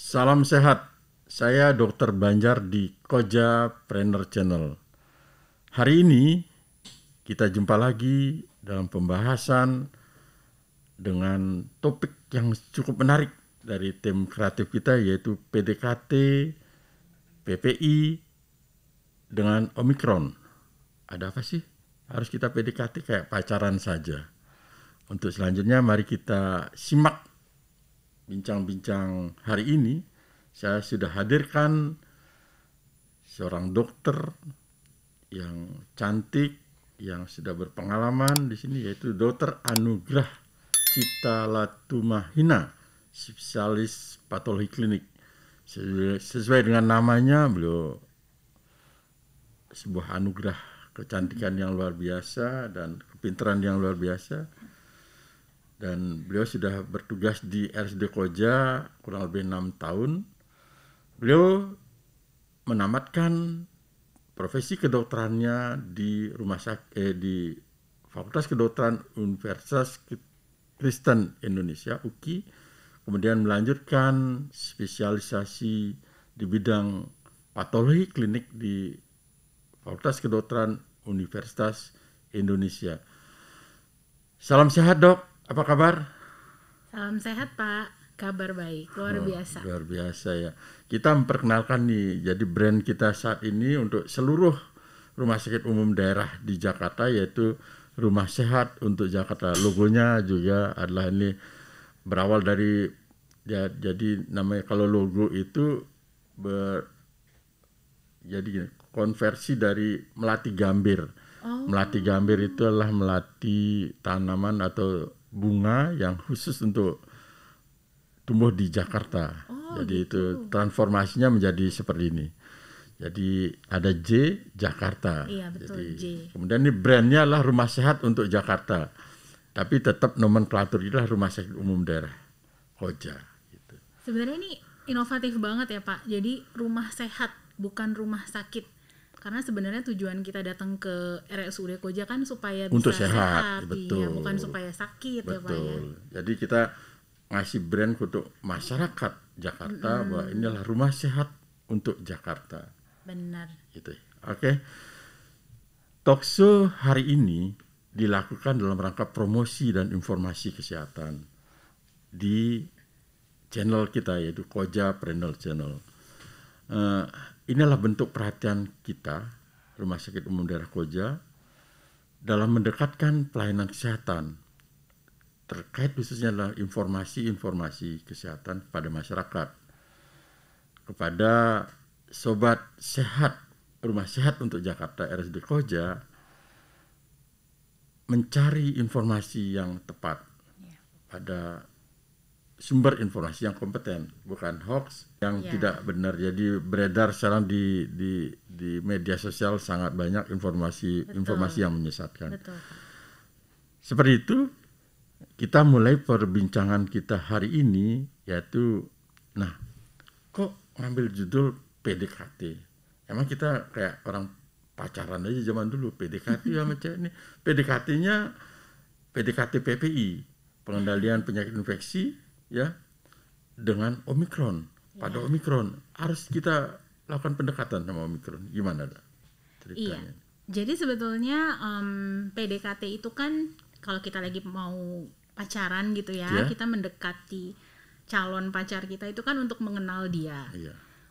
Salam sehat, saya Dr. Banjar di Koja Trainer Channel. Hari ini kita jumpa lagi dalam pembahasan dengan topik yang cukup menarik dari tim kreatif kita, yaitu PDKT PPI dengan Omikron. Ada apa sih? Harus kita PDKT kayak pacaran saja. Untuk selanjutnya mari kita simak bincang-bincang hari ini. Saya sudah hadirkan seorang dokter yang cantik, yang sudah berpengalaman di sini, yaitu Dr. Anugrah Ciptalatumahina, spesialis patologi klinik. Sesuai dengan namanya, beliau sebuah anugerah kecantikan yang luar biasa dan kepintaran yang luar biasa. Dan beliau sudah bertugas di RSUD Koja kurang lebih 6 tahun. Beliau menamatkan profesi kedokterannya di di Fakultas Kedokteran Universitas Kristen Indonesia (UKI), kemudian melanjutkan spesialisasi di bidang patologi klinik di Fakultas Kedokteran Universitas Indonesia. Salam sehat, Dok. Apa kabar? Salam sehat, Pak. Kabar baik, luar biasa. Luar biasa ya. Kita memperkenalkan nih, jadi brand kita saat ini untuk seluruh rumah sakit umum daerah di Jakarta, yaitu Rumah Sehat untuk Jakarta. Logonya juga adalah ini berawal dari ya, jadi namanya kalau logo itu jadi konversi dari melati gambir. Melati gambir itu adalah melati tanaman atau bunga yang khusus untuk tumbuh di Jakarta. Jadi gitu. Itu transformasinya menjadi seperti ini. Jadi ada J, Jakarta. Iya, betul. Jadi, J. Kemudian ini brandnya adalah Rumah Sehat untuk Jakarta. Tapi tetap nomenklatur itu adalah Rumah Sakit Umum Daerah Koja. Gitu. Sebenarnya ini inovatif banget ya, Pak. Jadi rumah sehat, bukan rumah sakit. Karena sebenarnya tujuan kita datang ke RSUD Koja kan supaya bisa untuk sehat, betul. Ya, bukan supaya sakit, betul. Ya, Pak ya. Jadi kita ngasih brand untuk masyarakat Jakarta bahwa inilah rumah sehat untuk Jakarta. Benar. Gitu. Oke. Talkshow hari ini dilakukan dalam rangka promosi dan informasi kesehatan di channel kita, yaitu Koja Trainer Channel. Inilah bentuk perhatian kita, Rumah Sakit Umum Daerah Koja, dalam mendekatkan pelayanan kesehatan terkait khususnya adalah informasi-informasi kesehatan pada masyarakat, kepada sobat sehat Rumah Sehat untuk Jakarta RSUD Koja, mencari informasi yang tepat pada sumber informasi yang kompeten, bukan hoax yang tidak benar. Jadi beredar sekarang di media sosial sangat banyak informasi yang menyesatkan. Betul. Seperti itu, kita mulai perbincangan kita hari ini, yaitu, nah, kok ngambil judul PDKT? Emang kita kayak orang pacaran aja zaman dulu, PDKT sama cewek ini. PDKT-nya PDKT PPI, pengendalian penyakit infeksi, ya, dengan Omikron. Pada Omikron harus kita lakukan pendekatan sama Omikron. Gimana ceritanya? Iya. Jadi sebetulnya PDKT itu kan kalau kita lagi mau pacaran gitu ya, kita mendekati calon pacar kita itu kan untuk mengenal dia.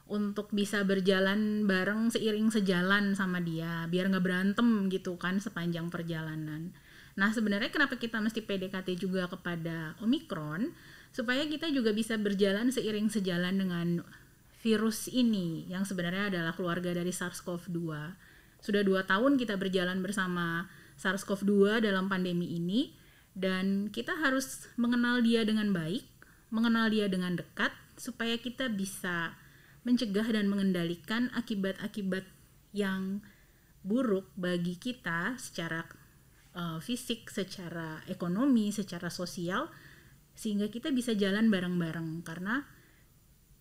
Untuk bisa berjalan bareng, seiring sejalan sama dia, biar nggak berantem gitu kan sepanjang perjalanan. Nah, sebenarnya kenapa kita mesti PDKT juga kepada Omikron? Supaya kita juga bisa berjalan seiring sejalan dengan virus ini yang sebenarnya adalah keluarga dari SARS-CoV-2. Sudah 2 tahun kita berjalan bersama SARS-CoV-2 dalam pandemi ini, dan kita harus mengenal dia dengan baik, mengenal dia dengan dekat, supaya kita bisa mencegah dan mengendalikan akibat-akibat yang buruk bagi kita secara fisik, secara ekonomi, secara sosial, sehingga kita bisa jalan bareng-bareng. Karena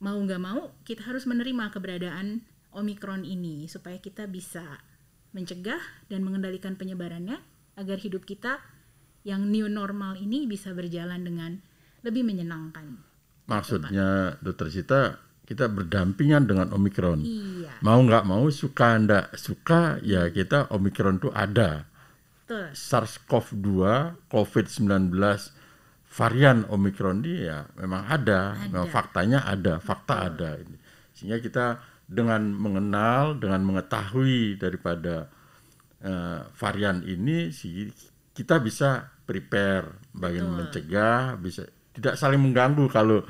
mau nggak mau kita harus menerima keberadaan Omikron ini supaya kita bisa mencegah dan mengendalikan penyebarannya, agar hidup kita yang new normal ini bisa berjalan dengan lebih menyenangkan. Maksudnya Dokter Sita, kita berdampingan dengan Omikron. Iya. Mau nggak mau, suka nggak suka, ya kita Omikron itu ada. Betul. SARS-CoV-2, COVID-19, varian Omikron ini ya memang ada. Memang faktanya ada, fakta ada. Sehingga kita dengan mengenal, dengan mengetahui daripada varian ini, kita bisa prepare, bagaimana mencegah, bisa tidak saling mengganggu kalau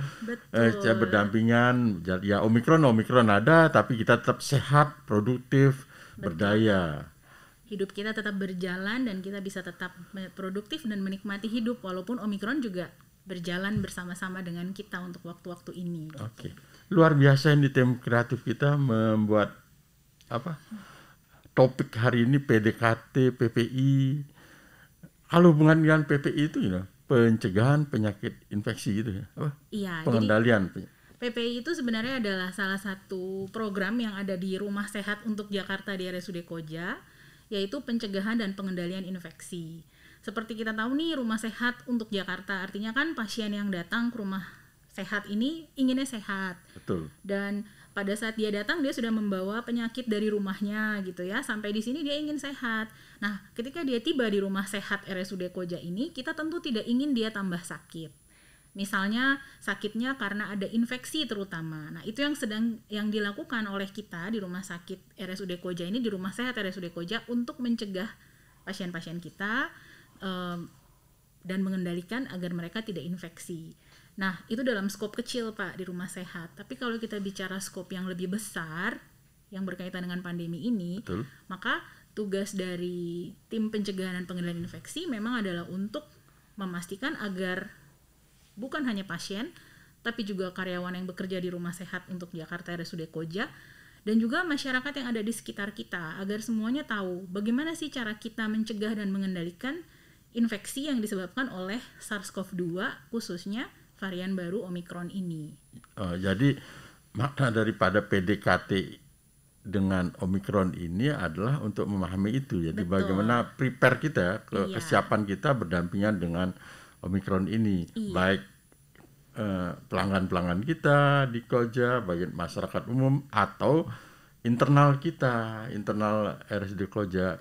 berdampingan. Ya Omikron ada, tapi kita tetap sehat, produktif, berdaya. Hidup kita tetap berjalan dan kita bisa tetap produktif dan menikmati hidup walaupun Omikron juga berjalan bersama-sama dengan kita untuk waktu-waktu ini. Oke. Luar biasa ini tim kreatif kita membuat topik hari ini PDKT PPI. Kalau hubungan dengan PPI itu pencegahan penyakit infeksi gitu ya. Iya, pengendalian. Jadi PPI itu sebenarnya adalah salah satu program yang ada di Rumah Sehat untuk Jakarta di RSUD Koja, yaitu pencegahan dan pengendalian infeksi. Seperti kita tahu nih, Rumah Sehat untuk Jakarta artinya kan pasien yang datang ke rumah sehat ini inginnya sehat. Betul. Dan pada saat dia datang dia sudah membawa penyakit dari rumahnya gitu ya, sampai di sini dia ingin sehat. Nah, ketika dia tiba di Rumah Sehat RSUD Koja ini, kita tentu tidak ingin dia tambah sakit. Misalnya sakitnya karena ada infeksi terutama. Nah, itu yang dilakukan oleh kita di Rumah Sakit RSUD Koja ini, di Rumah Sehat RSUD Koja, untuk mencegah pasien-pasien kita dan mengendalikan agar mereka tidak infeksi. Nah, itu dalam skop kecil Pak di rumah sehat. Tapi kalau kita bicara skop yang lebih besar yang berkaitan dengan pandemi ini, betul, maka tugas dari tim pencegahan dan pengendalian infeksi memang adalah untuk memastikan agar bukan hanya pasien, tapi juga karyawan yang bekerja di rumah sehat untuk Jakarta RSUD Koja, dan juga masyarakat yang ada di sekitar kita, agar semuanya tahu bagaimana sih cara kita mencegah dan mengendalikan infeksi yang disebabkan oleh SARS-CoV-2, khususnya varian baru Omikron ini. Jadi makna daripada PDKT dengan Omikron ini adalah untuk memahami itu. Jadi bagaimana prepare kita, kesiapan kita berdampingan dengan Omikron ini. Baik pelanggan-pelanggan kita di Koja, bagian masyarakat umum, atau internal kita, internal RSUD Koja,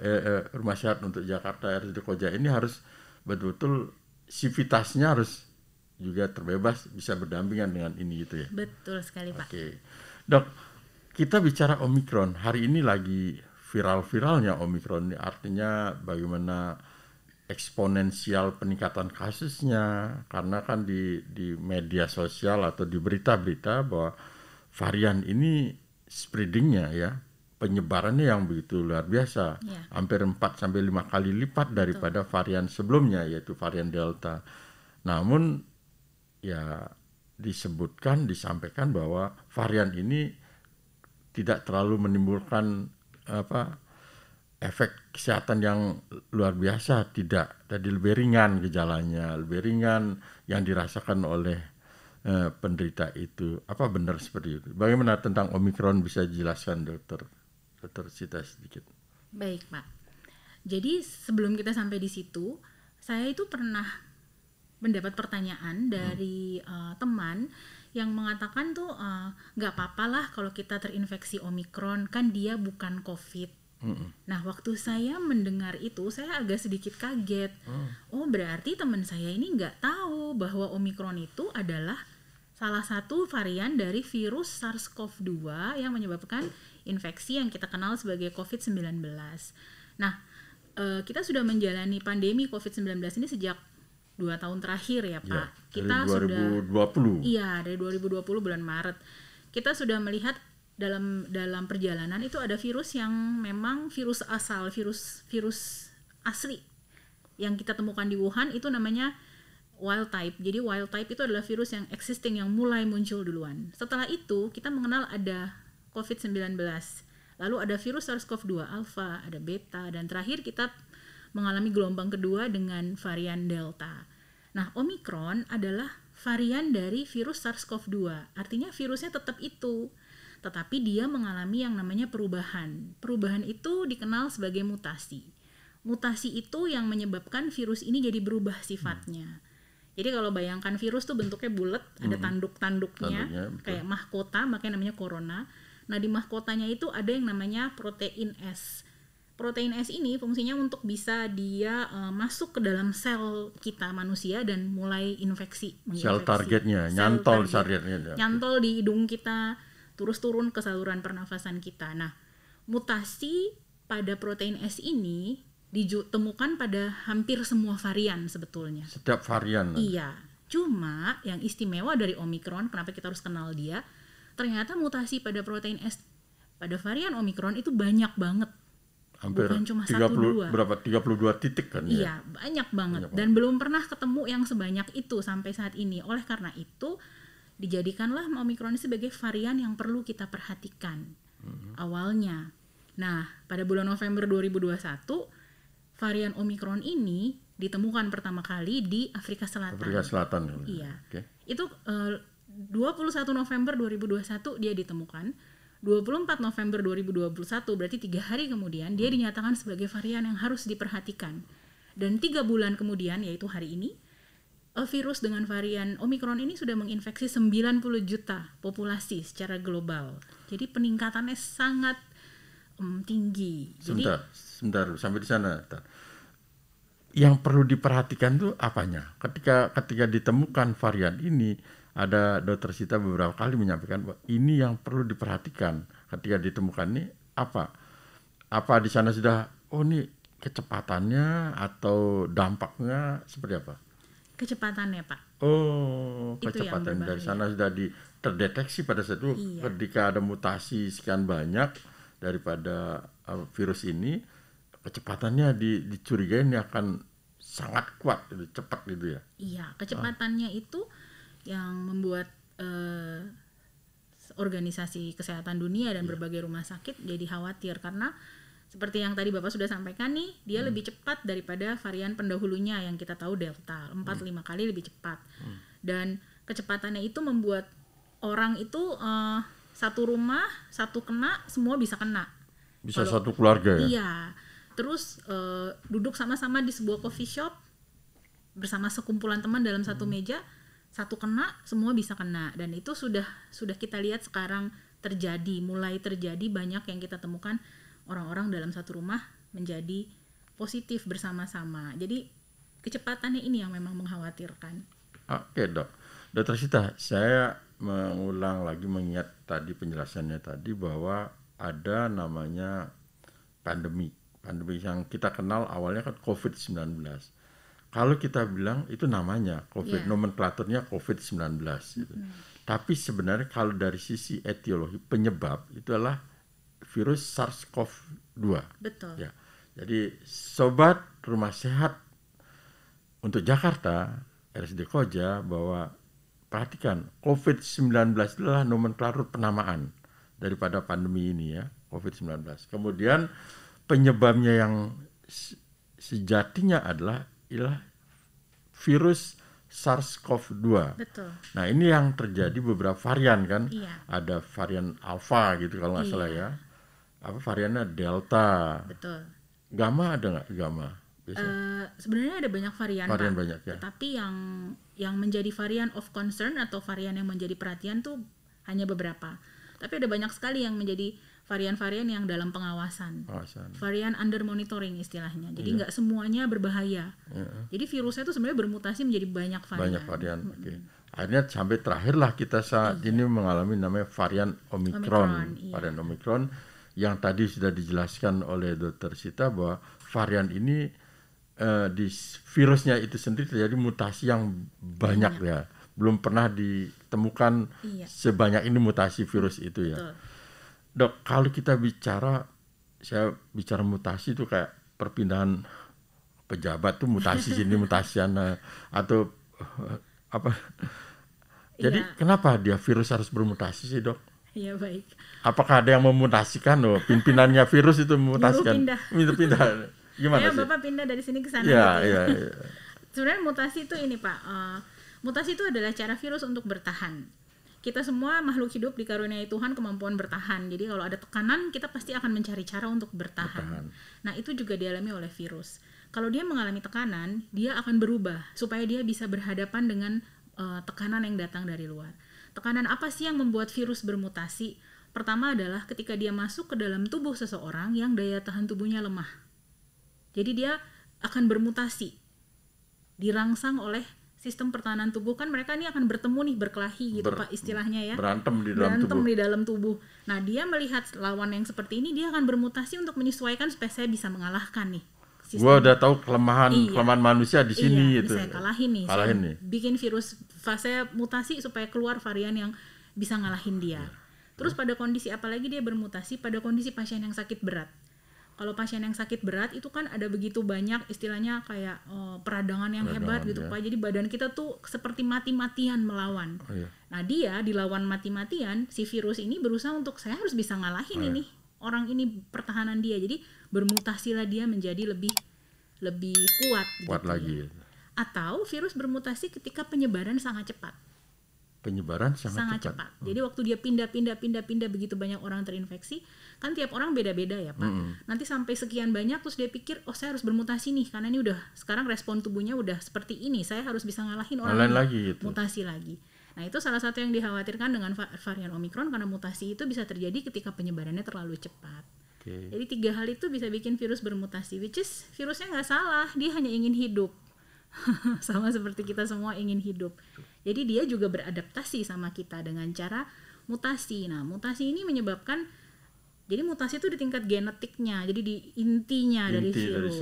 Rumah Sehat untuk Jakarta RSUD Koja ini harus betul-betul sivitasnya harus juga terbebas, bisa berdampingan dengan ini gitu ya. Betul sekali Pak. Oke. Dok, kita bicara Omikron. Hari ini lagi viral-viralnya Omikron ini, artinya bagaimana eksponensial peningkatan kasusnya, karena kan di media sosial atau di berita-berita bahwa varian ini spreadingnya ya, penyebarannya yang begitu luar biasa, hampir 4-5 kali lipat daripada varian sebelumnya, yaitu varian Delta. Namun ya disampaikan bahwa varian ini tidak terlalu menimbulkan efek kesehatan yang luar biasa, tidak. Jadi lebih ringan gejalanya, lebih ringan yang dirasakan oleh penderita itu. Apa benar seperti itu? Bagaimana tentang Omikron, bisa dijelaskan Dokter Sita sedikit? Baik Pak. Jadi sebelum kita sampai di situ, saya itu pernah mendapat pertanyaan dari teman yang mengatakan tuh nggak apa-apa lah kalau kita terinfeksi Omikron, kan dia bukan COVID. Nah, waktu saya mendengar itu, saya agak sedikit kaget. Oh, berarti teman saya ini nggak tahu bahwa Omikron itu adalah salah satu varian dari virus SARS-CoV-2 yang menyebabkan infeksi yang kita kenal sebagai COVID-19. Nah, kita sudah menjalani pandemi COVID-19 ini sejak 2 tahun terakhir ya Pak. Ya, kita dari 2020. Iya, dari 2020 bulan Maret. Kita sudah melihat dalam perjalanan itu ada virus yang memang virus asal, virus asli yang kita temukan di Wuhan itu namanya wild type. Jadi wild type itu adalah virus yang existing, yang mulai muncul duluan. Setelah itu kita mengenal ada COVID-19. Lalu ada virus SARS-CoV-2 alpha, ada beta, dan terakhir kita mengalami gelombang kedua dengan varian Delta. Nah, Omikron adalah varian dari virus SARS-CoV-2. Artinya virusnya tetap itu, tetapi dia mengalami yang namanya perubahan. Perubahan itu dikenal sebagai mutasi. Mutasi itu yang menyebabkan virus ini jadi berubah sifatnya. Jadi kalau bayangkan virus tuh bentuknya bulat, ada tanduk-tanduknya, kayak mahkota, makanya namanya corona. Nah di mahkotanya itu ada yang namanya protein S. Protein S ini fungsinya untuk bisa dia masuk ke dalam sel kita manusia dan mulai menginfeksi. Sel targetnya, nyantol targetnya. Nyantol di hidung kita, terus turun ke saluran pernafasan kita. Nah mutasi pada protein S ini ditemukan pada hampir semua varian sebetulnya. Setiap varian. Iya. Cuma yang istimewa dari Omicron, kenapa kita harus kenal dia? Ternyata mutasi pada protein S pada varian Omicron itu banyak banget. Hampir bukan cuma 30, 1, 2. Berapa? 32 titik kan ya? Iya, banyak banget. Dan belum pernah ketemu yang sebanyak itu sampai saat ini. Oleh karena itu, dijadikanlah Omicron sebagai varian yang perlu kita perhatikan awalnya. Nah, pada bulan November 2021 varian Omicron ini ditemukan pertama kali di Afrika Selatan. Afrika Selatan. Iya. Okay. Itu 21 November 2021 dia ditemukan. 24 November 2021 berarti 3 hari kemudian dia dinyatakan sebagai varian yang harus diperhatikan. Dan 3 bulan kemudian yaitu hari ini virus dengan varian Omicron ini sudah menginfeksi 90 juta populasi secara global. Jadi peningkatannya sangat tinggi. Sebentar sampai di sana. Yang perlu diperhatikan tuh apanya? Ketika ditemukan varian ini, ada Dr. Sita beberapa kali menyampaikan bahwa ini yang perlu diperhatikan ketika ditemukan ini apa? Apa di sana sudah ini kecepatannya atau dampaknya seperti apa? Kecepatannya, Pak. Oh, kecepatan dari sana sudah terdeteksi pada saat itu. Iya. Ketika ada mutasi sekian banyak daripada virus ini, kecepatannya dicurigai ini akan sangat kuat, cepat gitu ya. Iya, kecepatannya itu yang membuat organisasi kesehatan dunia dan berbagai rumah sakit jadi khawatir karena seperti yang tadi Bapak sudah sampaikan nih, dia lebih cepat daripada varian pendahulunya yang kita tahu Delta, 4-5 kali lebih cepat. Dan kecepatannya itu membuat orang itu satu rumah, satu kena, semua bisa kena. Bisa satu keluarga ya? Iya. Terus duduk sama-sama di sebuah coffee shop bersama sekumpulan teman dalam satu meja, satu kena, semua bisa kena. Dan itu sudah kita lihat sekarang mulai terjadi banyak yang kita temukan orang-orang dalam satu rumah menjadi positif bersama-sama. Jadi kecepatannya ini yang memang mengkhawatirkan. Oke, Dok. Dr. Sita, saya mengulang lagi mengingat tadi penjelasannya tadi bahwa ada namanya pandemi yang kita kenal awalnya kan COVID-19. Kalau kita bilang itu namanya COVID, nomenklaturnya COVID-19 gitu. Tapi sebenarnya kalau dari sisi etiologi penyebab itu adalah virus SARS-CoV-2. Betul. Ya. Jadi sobat rumah sehat untuk Jakarta, RSUD Koja, bahwa perhatikan COVID-19 adalah nomenklatur penamaan daripada pandemi ini ya, COVID-19. Kemudian penyebabnya yang sejatinya adalah virus SARS-CoV-2. Betul. Nah ini yang terjadi beberapa varian kan, ada varian Alpha gitu kalau nggak salah ya. Apa variannya Delta. Betul. Gamma ada nggak Gamma? Sebenarnya ada banyak varian Pak. Banyak ya. Tetapi yang menjadi varian of concern atau varian yang menjadi perhatian tuh hanya beberapa. Tapi ada banyak sekali yang menjadi varian-varian yang dalam pengawasan. Varian under monitoring istilahnya. Jadi nggak semuanya berbahaya. Jadi virusnya itu sebenarnya bermutasi menjadi banyak varian. Okay. Akhirnya sampai terakhirlah kita saat ini mengalami namanya varian Omicron. Varian Omicron yang tadi sudah dijelaskan oleh Dr. Sita bahwa varian ini di virusnya itu sendiri terjadi mutasi yang banyak ya. Belum pernah ditemukan sebanyak ini mutasi virus itu ya. Betul. Dok, kalau kita saya bicara mutasi itu kayak perpindahan pejabat tuh mutasi sini mutasi sana atau apa? Jadi kenapa dia virus harus bermutasi sih, Dok? Iya, baik. Apakah ada yang memutasikan loh? Pimpinannya virus itu memutasikan. Pindah. Gimana sih? Bapak pindah dari sini ke sana Iya. Sebenarnya mutasi itu ini, Pak. Mutasi itu adalah cara virus untuk bertahan. kita semua makhluk hidup dikaruniai Tuhan kemampuan bertahan. Jadi kalau ada tekanan, kita pasti akan mencari cara untuk bertahan. Nah, itu juga dialami oleh virus. Kalau dia mengalami tekanan, dia akan berubah supaya dia bisa berhadapan dengan tekanan yang datang dari luar. Tekanan apa sih yang membuat virus bermutasi? Pertama adalah ketika dia masuk ke dalam tubuh seseorang yang daya tahan tubuhnya lemah. Jadi dia akan bermutasi, dirangsang oleh sistem pertahanan tubuh. Kan mereka ini akan bertemu nih, berkelahi gitu Pak istilahnya ya. Berantem di dalam tubuh. Nah, dia melihat lawan yang seperti ini, dia akan bermutasi untuk menyesuaikan supaya saya bisa mengalahkan nih. Gua udah tahu kelemahan manusia di sini gitu. Saya kalahin nih. Bikin virus fase mutasi supaya keluar varian yang bisa ngalahin dia. Terus pada kondisi apalagi dia bermutasi pada kondisi pasien yang sakit berat. Kalau pasien yang sakit berat itu kan ada begitu banyak istilahnya kayak peradangan yang hebat gitu Pak. Jadi badan kita tuh seperti mati-matian melawan. Nah, dia dilawan mati-matian, si virus ini berusaha untuk saya harus bisa ngalahin ini. Orang ini pertahanan dia. Jadi bermutasilah dia menjadi lebih kuat gitu lagi. Atau virus bermutasi ketika penyebaran sangat cepat. Penyebaran sangat cepat. Jadi waktu dia pindah begitu banyak orang terinfeksi, kan tiap orang beda-beda ya Pak. Nanti sampai sekian banyak terus dia pikir, oh saya harus bermutasi nih karena ini udah sekarang respon tubuhnya udah seperti ini, saya harus bisa ngalahin orang lain lagi gitu. Mutasi lagi. Nah, itu salah satu yang dikhawatirkan dengan varian Omikron karena mutasi itu bisa terjadi ketika penyebarannya terlalu cepat. Jadi 3 hal itu bisa bikin virus bermutasi, which is virusnya nggak salah, dia hanya ingin hidup. Sama seperti kita semua ingin hidup. Jadi dia juga beradaptasi sama kita dengan cara mutasi. Nah, mutasi ini menyebabkan, jadi mutasi itu di tingkat genetiknya, jadi di intinya dari virus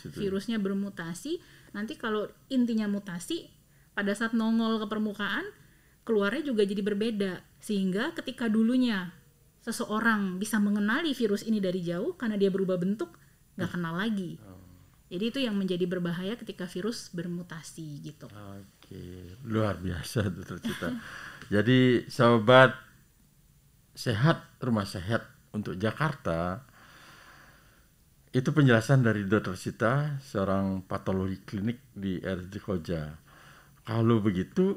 itu. Virusnya bermutasi. Nanti kalau intinya mutasi, pada saat nongol ke permukaan, keluarnya juga jadi berbeda. Sehingga ketika dulunya seseorang bisa mengenali virus ini dari jauh, karena dia berubah bentuk, nggak kenal lagi. Jadi itu yang menjadi berbahaya ketika virus bermutasi gitu. Luar biasa itu tercipta. Jadi sobat sehat, rumah sehat untuk Jakarta, itu penjelasan dari Dr. Sita, seorang patologi klinik di RSUD Koja. Kalau begitu,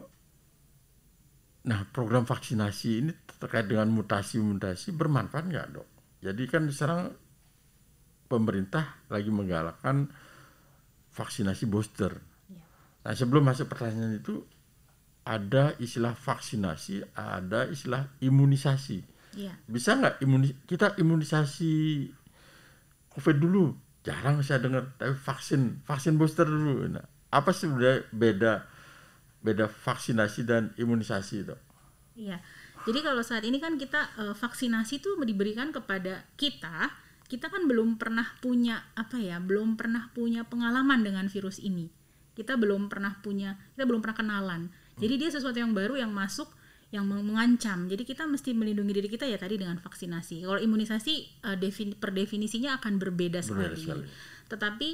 nah program vaksinasi ini terkait dengan mutasi-mutasi bermanfaat nggak Dok? Jadi kan sekarang pemerintah lagi menggalakkan vaksinasi booster. Nah, sebelum masuk pertanyaan itu, ada istilah vaksinasi, ada istilah imunisasi. Bisa nggak kita imunisasi COVID dulu? Jarang saya dengar, tapi vaksin booster dulu. Nah, apa sih beda vaksinasi dan imunisasi Dok? Iya. Jadi kalau saat ini kan kita vaksinasi itu diberikan kepada kita kan belum pernah punya pengalaman dengan virus ini. Kita belum pernah kenalan. Jadi dia sesuatu yang baru yang masuk, yang mengancam. Jadi kita mesti melindungi diri kita ya tadi dengan vaksinasi. Kalau imunisasi per definisinya akan berbeda sekali. Tetapi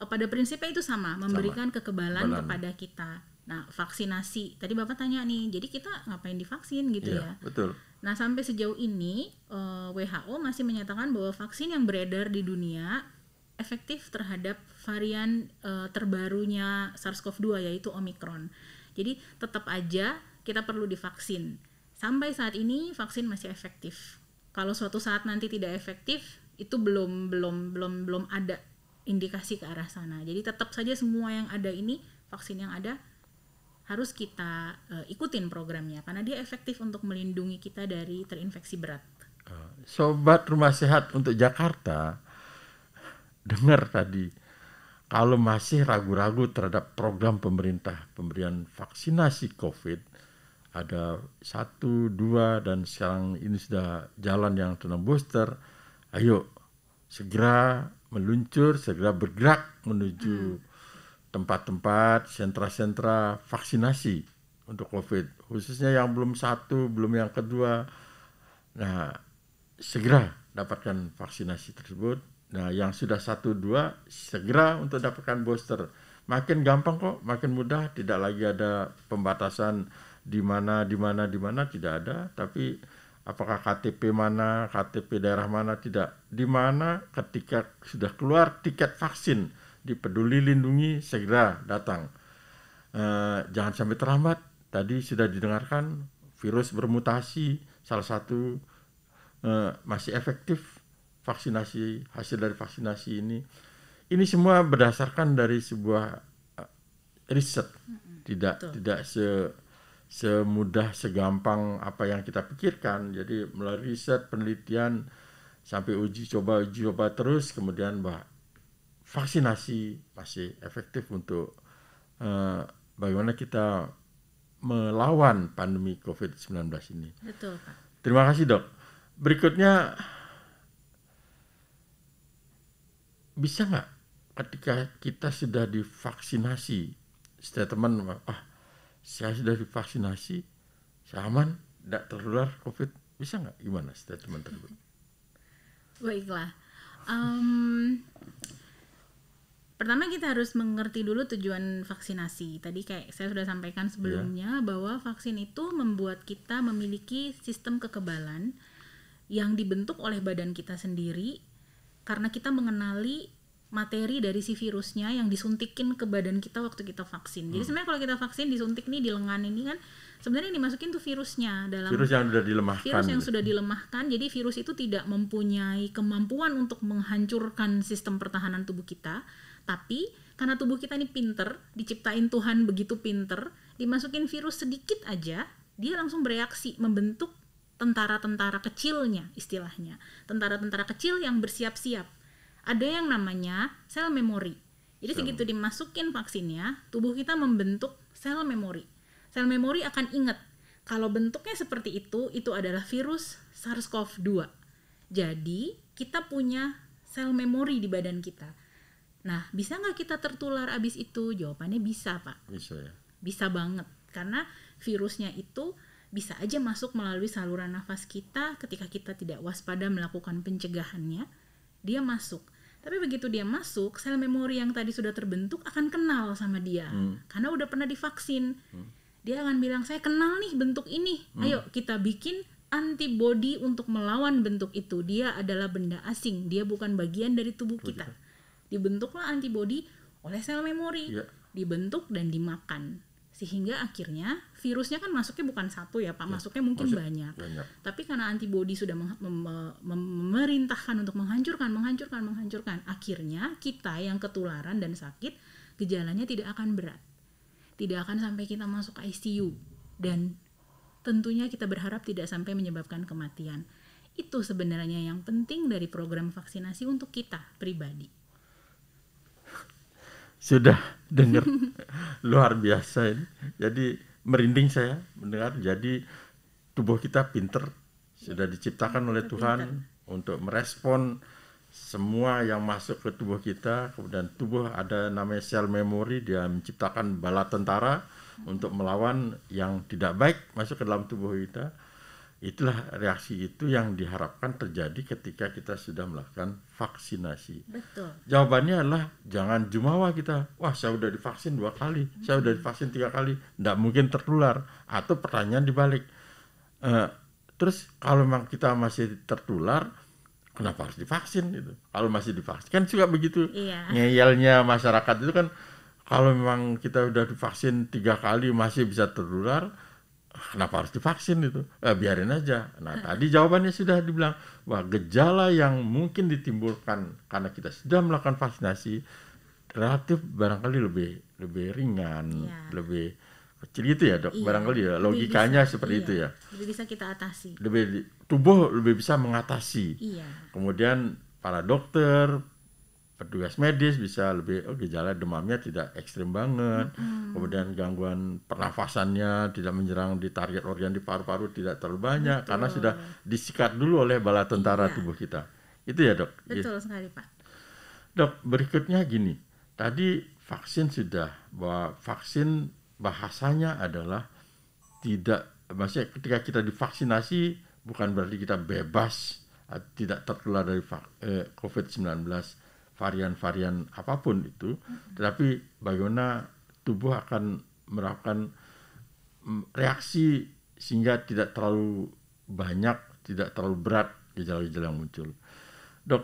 pada prinsipnya itu sama, memberikan kekebalan kepada kita. Nah, vaksinasi, tadi Bapak tanya nih, jadi kita ngapain divaksin gitu ya? Betul. Nah, sampai sejauh ini WHO masih menyatakan bahwa vaksin yang beredar di dunia efektif terhadap varian terbarunya SARS-CoV-2 yaitu Omikron. Jadi tetap aja kita perlu divaksin. Sampai saat ini vaksin masih efektif. Kalau suatu saat nanti tidak efektif, itu belum ada indikasi ke arah sana. Jadi tetap saja semua yang ada ini, vaksin yang ada harus kita ikutin programnya karena dia efektif untuk melindungi kita dari terinfeksi berat. Sobat Rumah Sehat untuk Jakarta, dengar tadi, kalau masih ragu-ragu terhadap program pemerintah pemberian vaksinasi COVID, ada 1, 2 dan sekarang ini sudah jalan yang tentang booster, ayo segera meluncur, segera bergerak menuju tempat-tempat, sentra-sentra vaksinasi untuk COVID, khususnya yang belum 1, belum yang kedua. Nah, segera dapatkan vaksinasi tersebut. Nah, yang sudah 1, 2, segera untuk dapatkan booster. Makin gampang kok, makin mudah, tidak lagi ada pembatasan di mana, tidak ada. Tapi apakah KTP mana, KTP daerah mana, tidak. Di mana ketika sudah keluar tiket vaksin, di Peduli Lindungi segera datang. Jangan sampai terlambat. Tadi sudah didengarkan virus bermutasi, salah satu masih efektif vaksinasi, hasil dari vaksinasi ini. Ini semua berdasarkan dari sebuah riset, tidak semudah, segampang apa yang kita pikirkan. Jadi melalui riset, penelitian, sampai uji coba terus, kemudian vaksinasi masih efektif untuk bagaimana kita melawan pandemi COVID-19 ini. Betul, Pak. Terima kasih, Dok. Berikutnya, bisa nggak ketika kita sudah divaksinasi, statement, saya sudah divaksinasi, saya aman, tidak tertular COVID, bisa nggak? Gimana statement tersebut? Baiklah. Pertama kita harus mengerti dulu tujuan vaksinasi. Tadi kayak saya sudah sampaikan sebelumnya bahwa vaksin itu membuat kita memiliki sistem kekebalan yang dibentuk oleh badan kita sendiri karena kita mengenali materi dari si virusnya yang disuntikin ke badan kita waktu kita vaksin. Jadi sebenarnya kalau kita vaksin disuntik nih di lengan ini kan sebenarnya yang dimasukin tuh virusnya dalam virus yang sudah dilemahkan. Virus yang sudah dilemahkan. Jadi virus itu tidak mempunyai kemampuan untuk menghancurkan sistem pertahanan tubuh kita. Tapi karena tubuh kita ini pinter, diciptain Tuhan begitu pinter, dimasukin virus sedikit aja, dia langsung bereaksi, membentuk tentara-tentara kecilnya istilahnya. Tentara-tentara kecil yang bersiap-siap. Ada yang namanya sel memori. Jadi segitu dimasukin vaksinnya, tubuh kita membentuk sel memori. Sel memori akan ingat, kalau bentuknya seperti itu adalah virus SARS-CoV-2. Jadi kita punya sel memori di badan kita. Nah, bisa nggak kita tertular abis itu? Jawabannya bisa, Pak. Bisa ya? Bisa banget, karena virusnya itu bisa aja masuk melalui saluran nafas kita ketika kita tidak waspada melakukan pencegahannya, dia masuk. Tapi begitu dia masuk, sel memori yang tadi sudah terbentuk akan kenal sama dia, karena udah pernah divaksin. Dia akan bilang, saya kenal nih bentuk ini, ayo kita bikin antibodi untuk melawan bentuk itu. Dia adalah benda asing, dia bukan bagian dari tubuh kita. Dibentuklah antibodi oleh sel memori, dibentuk dan dimakan. Sehingga akhirnya virusnya kan masuknya bukan satu ya Pak, masuknya mungkin banyak. Tapi karena antibodi sudah memerintahkan untuk menghancurkan, akhirnya kita yang ketularan dan sakit, gejalanya tidak akan berat. Tidak akan sampai kita masuk ICU. Dan tentunya kita berharap tidak sampai menyebabkan kematian. Itu sebenarnya yang penting dari program vaksinasi untuk kita pribadi. Sudah dengar luar biasa ini. Jadi merinding saya mendengar. Jadi tubuh kita pinter, sudah diciptakan oleh Tuhan untuk merespon semua yang masuk ke tubuh kita. Kemudian tubuh ada namanya sel memori, dia menciptakan bala tentara untuk melawan yang tidak baik masuk ke dalam tubuh kita. Itulah reaksi itu yang diharapkan terjadi ketika kita sudah melakukan vaksinasi. Betul. Jawabannya adalah jangan jumawa kita. Wah, saya udah divaksin 2 kali, saya udah divaksin 3 kali, tidak mungkin tertular. Atau pertanyaan dibalik, terus kalau memang kita masih tertular, kenapa harus divaksin? Gitu. Kalau masih divaksin, kan juga begitu. Ngeyelnya masyarakat itu kan, kalau memang kita udah divaksin 3 kali masih bisa tertular, kenapa harus divaksin itu? Biarin aja. Nah, tadi jawabannya sudah dibilang bahwa gejala yang mungkin ditimbulkan karena kita sudah melakukan vaksinasi relatif barangkali lebih ringan, lebih kecil gitu ya, Dok. Barangkali ya logikanya bisa, seperti itu ya. Lebih bisa kita atasi. Tubuh lebih bisa mengatasi. Kemudian para dokter, petugas medis bisa lebih gejala demamnya tidak ekstrim banget, kemudian gangguan pernafasannya tidak menyerang di target organ di paru-paru tidak terlalu banyak. Betul. Karena sudah disikat dulu oleh bala tentara tubuh kita. Itu ya, Dok. Betul sekali, Pak. Dok, berikutnya gini, tadi vaksin sudah, bahwa vaksin bahasanya adalah tidak, maksudnya ketika kita divaksinasi bukan berarti kita bebas tidak tertular dari COVID-19 varian-varian apapun itu, tetapi bagaimana tubuh akan melakukan reaksi sehingga tidak terlalu banyak, tidak terlalu berat gejala-gejala yang muncul. Dok,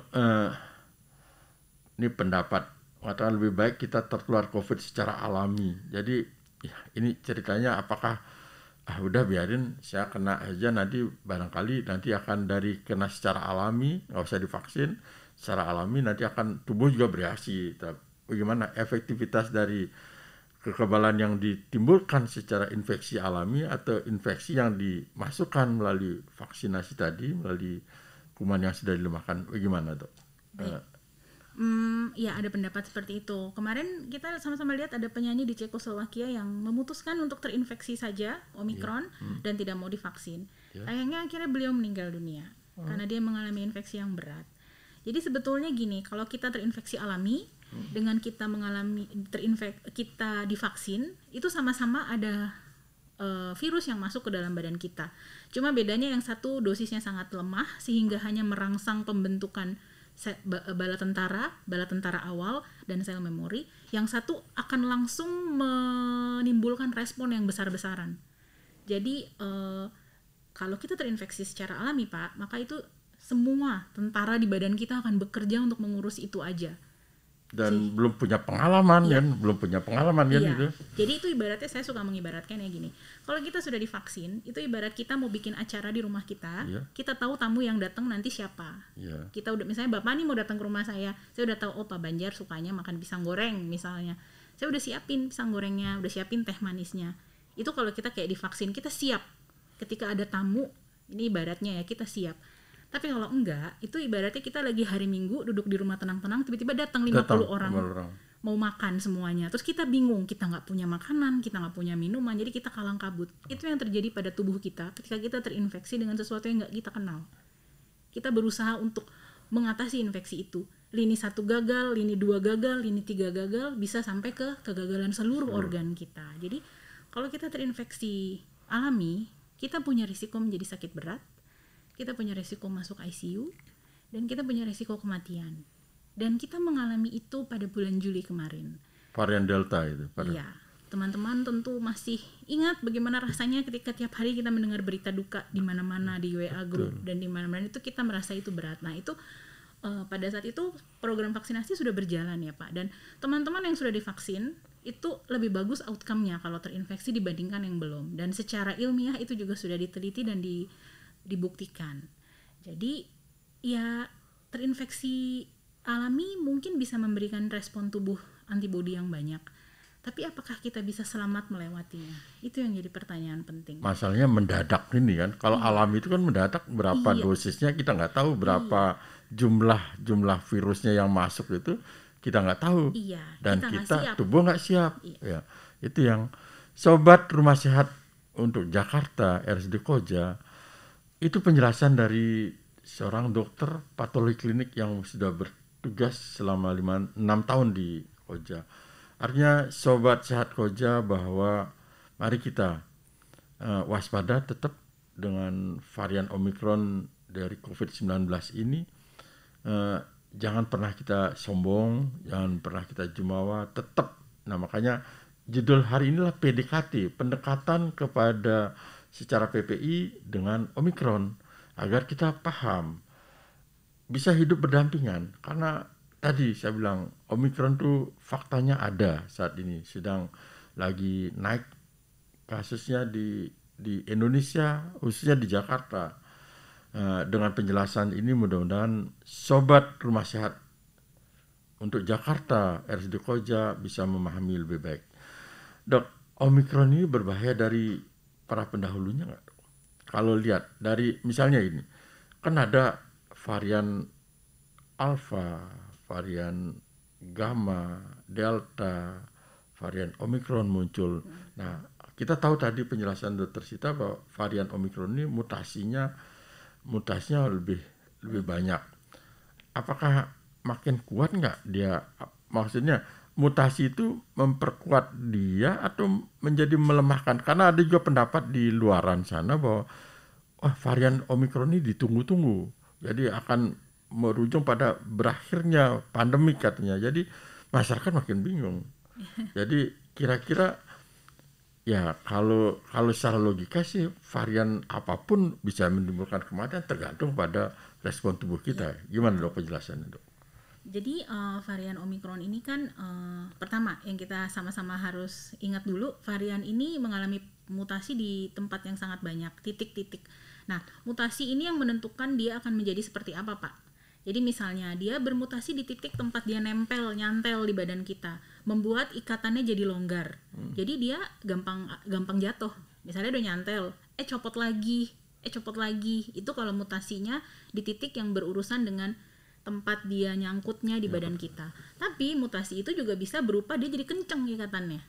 ini pendapat mengatakan lebih baik kita tertular COVID secara alami. Jadi ya, ini ceritanya apakah udah biarin saya kena aja, nanti barangkali nanti akan dari kena secara alami, nggak usah divaksin, secara alami nanti akan tubuh juga bereaksi. Bagaimana efektivitas dari kekebalan yang ditimbulkan secara infeksi alami atau infeksi yang dimasukkan melalui vaksinasi tadi, melalui kuman yang sudah dilemahkan, bagaimana dok? Ya ada pendapat seperti itu. Kemarin kita sama-sama lihat ada penyanyi di Cekoslowakia yang memutuskan untuk terinfeksi saja Omikron dan tidak mau divaksin. Sayangnya akhirnya beliau meninggal dunia karena dia mengalami infeksi yang berat. Jadi sebetulnya gini, kalau kita terinfeksi alami dengan kita mengalami kita divaksin, itu sama-sama ada virus yang masuk ke dalam badan kita. Cuma bedanya yang satu dosisnya sangat lemah sehingga hanya merangsang pembentukan bala tentara awal dan sel memori. Yang satu akan langsung menimbulkan respon yang besar-besaran. Jadi kalau kita terinfeksi secara alami Pak, maka itu semua tentara di badan kita akan bekerja untuk mengurus itu aja. Dan belum punya pengalaman kan, gitu. Jadi itu ibaratnya, saya suka mengibaratkan ya gini. Kalau kita sudah divaksin, itu ibarat kita mau bikin acara di rumah kita, kita tahu tamu yang datang nanti siapa. Kita udah, misalnya Bapak nih mau datang ke rumah saya udah tahu Pak Banjar sukanya makan pisang goreng misalnya. Saya udah siapin pisang gorengnya, udah siapin teh manisnya. Itu kalau kita kayak divaksin, kita siap. Ketika ada tamu, ini ibaratnya ya kita siap. Tapi kalau enggak, itu ibaratnya kita lagi hari Minggu duduk di rumah tenang-tenang, tiba-tiba datang 50 orang mau makan semuanya. Terus kita bingung, kita nggak punya makanan, kita nggak punya minuman, jadi kita kalang kabut. Itu yang terjadi pada tubuh kita ketika kita terinfeksi dengan sesuatu yang nggak kita kenal. Kita berusaha untuk mengatasi infeksi itu. Lini 1 gagal, lini 2 gagal, lini 3 gagal, bisa sampai ke kegagalan seluruh organ kita. Jadi kalau kita terinfeksi alami, kita punya risiko menjadi sakit berat, kita punya risiko masuk ICU, dan kita punya risiko kematian. Dan kita mengalami itu pada bulan Juli kemarin. Varian Delta itu. Iya, teman-teman tentu masih ingat bagaimana rasanya ketika tiap hari kita mendengar berita duka di mana-mana, di WA group dan di mana-mana, itu kita merasa itu berat. Nah itu pada saat itu program vaksinasi sudah berjalan ya Pak. Dan teman-teman yang sudah divaksin itu lebih bagus outcome-nya kalau terinfeksi dibandingkan yang belum. Dan secara ilmiah itu juga sudah diteliti dan dibuktikan. Jadi ya terinfeksi alami mungkin bisa memberikan respon tubuh antibodi yang banyak. Tapi apakah kita bisa selamat melewatinya? Itu yang jadi pertanyaan penting. Masalahnya mendadak ini kan. Kalau alami itu kan mendadak, berapa dosisnya kita nggak tahu, berapa jumlah virusnya yang masuk itu kita nggak tahu. Dan kita tubuh nggak siap. Ya, itu yang sobat Rumah Sehat untuk Jakarta RSUD Koja. Itu penjelasan dari seorang dokter patologi klinik yang sudah bertugas selama 6 tahun di Koja. Artinya sobat sehat Koja bahwa mari kita waspada tetap dengan varian Omikron dari COVID-19 ini. Jangan pernah kita sombong, jangan pernah kita jumawa, tetap. Nah makanya judul hari inilah PDKT, pendekatan kepada secara PPI dengan Omikron, agar kita paham bisa hidup berdampingan. Karena tadi saya bilang Omikron tuh faktanya ada saat ini, sedang lagi naik kasusnya di Indonesia, khususnya di Jakarta. Dengan penjelasan ini mudah-mudahan sobat Rumah Sehat untuk Jakarta RSUD Koja bisa memahami lebih baik. Dok, Omikron ini berbahaya dari para pendahulunya nggak? Kalau lihat dari misalnya ini, kan ada varian Alpha, varian Gamma, Delta, varian Omikron muncul. Nah, kita tahu tadi penjelasan Dr. Sita bahwa varian Omikron ini mutasinya lebih banyak. Apakah makin kuat nggak dia? Maksudnya mutasi itu memperkuat dia atau menjadi melemahkan? Karena ada juga pendapat di luaran sana bahwa varian Omikron ini ditunggu-tunggu, jadi akan merujung pada berakhirnya pandemi katanya. Jadi masyarakat makin bingung. Jadi kira-kira ya kalau secara logika sih varian apapun bisa menimbulkan kematian tergantung pada respon tubuh kita. Gimana dok penjelasannya dok? Jadi varian Omikron ini kan pertama yang kita sama-sama harus ingat dulu, varian ini mengalami mutasi di tempat yang sangat banyak, titik-titik. Nah, mutasi ini yang menentukan dia akan menjadi seperti apa, Pak. Jadi misalnya dia bermutasi di titik tempat dia nyantel di badan kita, membuat ikatannya jadi longgar. Jadi dia gampang jatuh. Misalnya udah nyantel, copot lagi. Itu kalau mutasinya di titik yang berurusan dengan tempat dia nyangkutnya di badan kita. Tapi mutasi itu juga bisa berupa dia jadi kenceng ikatannya,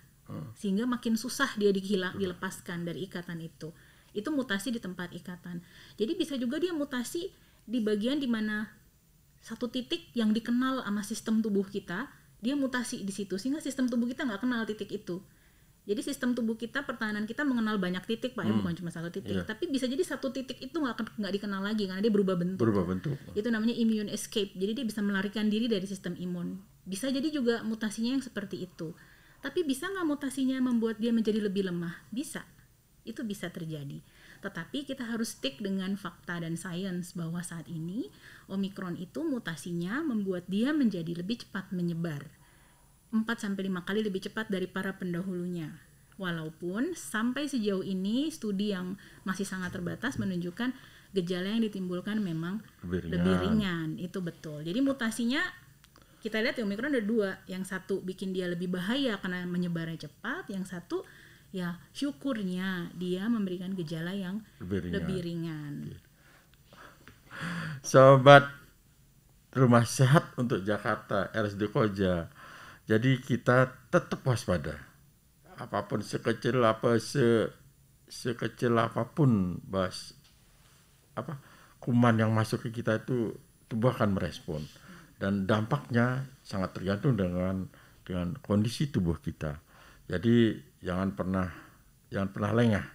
sehingga makin susah dia dilepaskan dari ikatan itu. Itu mutasi di tempat ikatan. Jadi bisa juga dia mutasi di bagian dimana satu titik yang dikenal sama sistem tubuh kita, dia mutasi di situ sehingga sistem tubuh kita nggak kenal titik itu. Jadi sistem tubuh kita, pertahanan kita mengenal banyak titik, Pak, bukan cuma satu titik. Tapi bisa jadi satu titik itu nggak dikenal lagi karena dia berubah bentuk. Itu namanya immune escape. Jadi dia bisa melarikan diri dari sistem imun. Bisa jadi juga mutasinya yang seperti itu. Tapi bisa nggak mutasinya membuat dia menjadi lebih lemah? Bisa. Itu bisa terjadi. Tetapi kita harus stick dengan fakta dan sains bahwa saat ini Omikron itu mutasinya membuat dia menjadi lebih cepat menyebar. 4-5 kali lebih cepat dari para pendahulunya. Walaupun sampai sejauh ini studi yang masih sangat terbatas menunjukkan gejala yang ditimbulkan memang lebih ringan. Itu betul. Jadi mutasinya kita lihat Omikron ada 2. Yang satu bikin dia lebih bahaya karena menyebarnya cepat. Yang satu ya syukurnya dia memberikan gejala yang lebih ringan. Sobat Rumah Sehat untuk Jakarta, RSUD Koja. Jadi kita tetap waspada. Apapun sekecil apapun kuman yang masuk ke kita itu tubuh akan merespon. Dan dampaknya sangat tergantung dengan kondisi tubuh kita. Jadi jangan pernah lengah.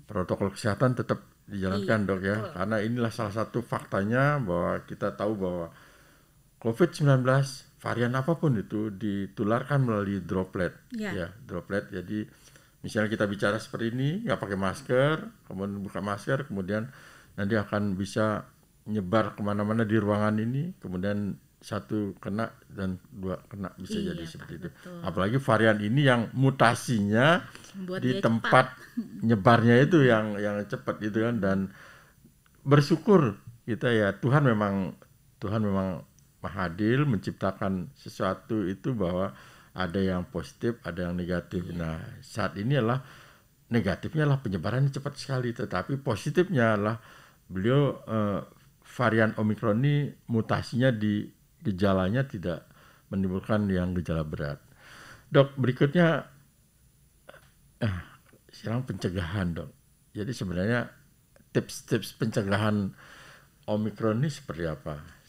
Protokol kesehatan tetap dijalankan, Dok, ya. Betul. Karena inilah salah satu faktanya bahwa kita tahu bahwa COVID-19 varian apapun itu ditularkan melalui droplet. Ya, droplet. Jadi misalnya kita bicara seperti ini, nggak pakai masker, kemudian buka masker, kemudian nanti akan bisa nyebar kemana-mana di ruangan ini, kemudian 1 kena dan 2 kena, bisa jadi seperti itu. Betul. Apalagi varian ini yang mutasinya buat di tempat nyebarnya itu yang cepat gitu kan. Dan bersyukur kita ya, Tuhan memang Maha Adil menciptakan sesuatu itu bahwa ada yang positif, ada yang negatif. Nah, saat ini adalah negatifnya adalah penyebarannya cepat sekali, tetapi positifnya adalah beliau varian Omikron ini mutasinya di gejalanya tidak menimbulkan yang gejala berat. Dok, berikutnya sekarang pencegahan, Dok. Jadi sebenarnya tips-tips pencegahan Omikron ini seperti apa?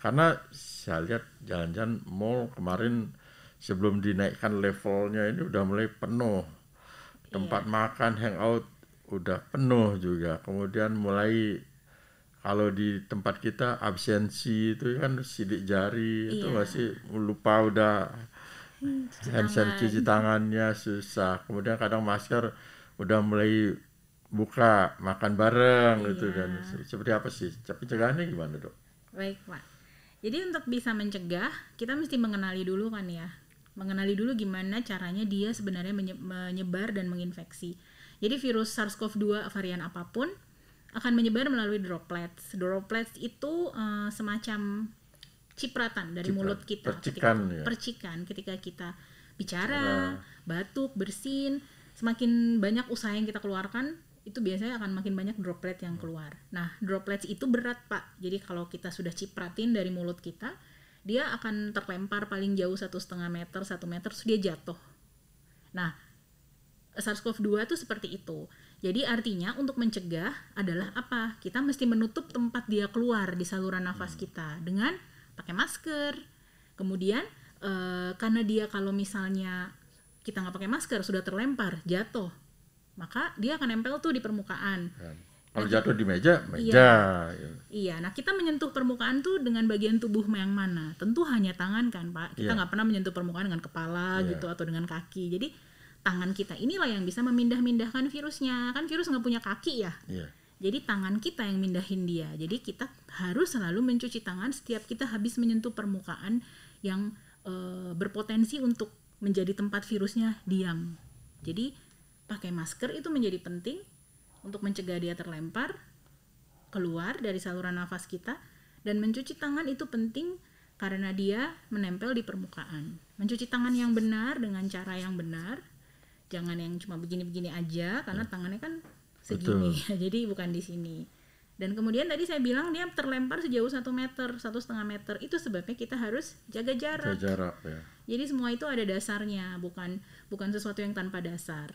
Karena saya lihat jalan-jalan mall kemarin sebelum dinaikkan levelnya ini udah mulai penuh. Tempat makan, hangout udah penuh juga. Kemudian mulai kalau di tempat kita absensi itu kan sidik jari itu masih lupa udah cuci tangannya susah. Kemudian kadang masker udah mulai buka makan bareng gitu. Dan seperti apa sih? Pencegahannya gimana, Dok? Baik, Pak. Jadi untuk bisa mencegah, kita mesti mengenali dulu kan ya. Mengenali dulu gimana caranya dia sebenarnya menyebar dan menginfeksi. Jadi virus SARS-CoV-2 varian apapun akan menyebar melalui droplets. Droplets itu semacam cipratan dari mulut kita. Percikan ketika kita bicara, batuk, bersin. Semakin banyak usaha yang kita keluarkan, itu biasanya akan makin banyak droplet yang keluar. Nah, droplets itu berat, Pak. Jadi kalau kita sudah cipratin dari mulut kita, dia akan terlempar paling jauh 1,5 meter, 1 meter, terus dia jatuh. Nah, SARS-CoV-2 itu seperti itu. Jadi artinya untuk mencegah adalah apa? Kita mesti menutup tempat dia keluar di saluran nafas kita dengan pakai masker. Kemudian karena dia kalau misalnya kita nggak pakai masker sudah terlempar, jatuh, maka dia akan nempel tuh di permukaan. Kalau jatuh di meja. Iya. Nah, kita menyentuh permukaan tuh dengan bagian tubuh yang mana? Tentu hanya tangan kan, Pak. Kita nggak pernah menyentuh permukaan dengan kepala gitu atau dengan kaki. Jadi tangan kita inilah yang bisa memindah-mindahkan virusnya. Kan virus nggak punya kaki ya. Jadi tangan kita yang mindahin dia. Jadi kita harus selalu mencuci tangan setiap kita habis menyentuh permukaan yang berpotensi untuk menjadi tempat virusnya diam. Jadi pakai masker itu menjadi penting untuk mencegah dia terlempar keluar dari saluran nafas kita, dan mencuci tangan itu penting karena dia menempel di permukaan. Mencuci tangan yang benar dengan cara yang benar, jangan yang cuma begini-begini aja karena tangannya kan segini, jadi bukan di sini. Dan kemudian tadi saya bilang dia terlempar sejauh 1 meter, 1,5 meter. Itu sebabnya kita harus jaga jarak. Ya. Jadi semua itu ada dasarnya, bukan sesuatu yang tanpa dasar.